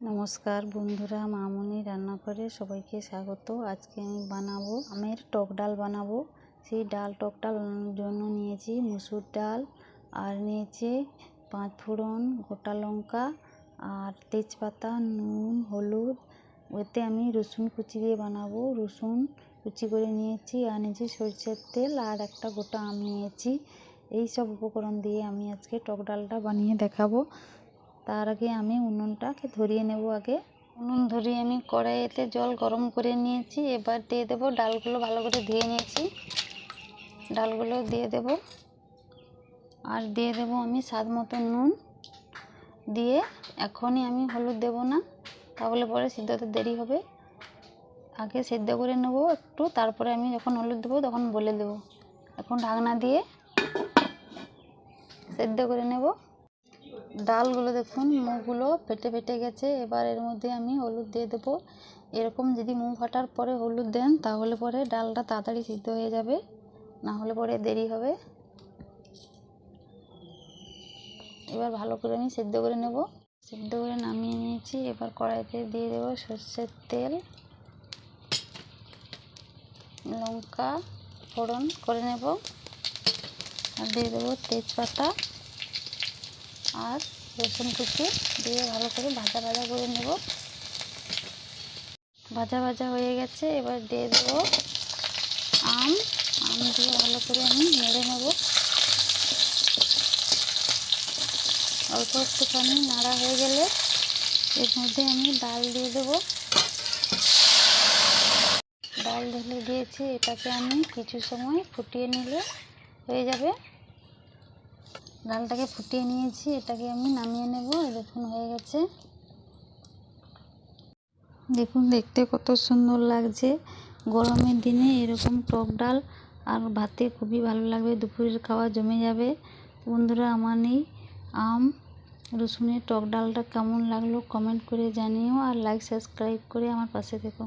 নমস্কার বন্ধুরা, মামনি রান্নাঘরে সবাইকে স্বাগত। আজকে আমি বানাবো আমের টক ডাল বানাবো। সেই টক ডাল জন্য নিয়েছি মুসুর ডাল, আর নিয়েছি 5 ফোড়ন, গোটা লঙ্কা আর তেজপাতা, নুন, হলুদ। ওতে আমি রসুন কুচি দিয়ে বানাবো। রসুন কুচি করে নিয়েছি, আর নিয়েছি সরষের তেল, আর একটা গোটা আম নিয়েছি। এই সব উপকরণ দিয়ে আমি আজকে টক ডালটা বানিয়ে দেখাবো। তার আগে আমি উনুনটাকে ধরিয়ে নেব। উনুন ধরিয়ে আমি কড়াইতে জল গরম করে নিয়েছি। এবার দিয়ে দেবো ডালগুলো, ভালো করে ধুয়ে নিয়েছি। ডালগুলো দিয়ে দেব, আর দিয়ে দেব আমি স্বাদ মতো নুন। দিয়ে এখনই আমি হলুদ দেব না, তাহলে পরে সিদ্ধতে দেরি হবে। আগে সিদ্ধ করে নেব একটু, তারপরে আমি যখন হলুদ দেবো তখন বলে দেব। এখন ঢাকনা দিয়ে সিদ্ধ করে নেব। ডালগুলো দেখুন মুখগুলো ফেটে ফেটে গেছে। এবার এর মধ্যে আমি হলুদ দিয়ে দেবো। এরকম যদি মুখ ফাটার পরে হলুদ দেন তাহলে পরে ডালটা তাড়াতাড়ি সিদ্ধ হয়ে যাবে, না হলে পরে দেরি হবে। এবার ভালো করে আমি সিদ্ধ করে নেব। সিদ্ধ করে নামিয়ে নিয়েছি। এবার কড়াইতে দিয়ে দেবো সরষের তেল, লঙ্কা ফোড়ন করে নেব, আর দিয়ে দেবো তেজপাতা আর রসুন কুচি দিয়ে ভালো করে ভাজা ভাজা করে নেব। ভাজা ভাজা হয়ে গেছে। এবার দিয়ে দেবো আম দিয়ে ভালো করে আমি নেড়ে নেব। অল্প একটুখানি নাড়া হয়ে গেলে এর মধ্যে আমি ডাল দিয়ে দেবো। ডাল ঢেলে দিয়েছি, এটাকে আমি কিছু সময় ফুটিয়ে নিলে হয়ে যাবে। ডালটাকে ফুটিয়ে নিয়েছি, এটাকে আমি নামিয়ে নেব। দেখুন হয়ে গেছে। দেখুন দেখতে কত সুন্দর লাগছে। গরমের দিনে এরকম টক ডাল আর ভাতে খুবই ভালো লাগবে, দুপুরের খাওয়া জমে যাবে। বন্ধুরা, আমার এই আম রসুনের টক ডালটা কেমন লাগলো কমেন্ট করে জানিও, আর লাইক সাবস্ক্রাইব করে আমার পাশে থেকো।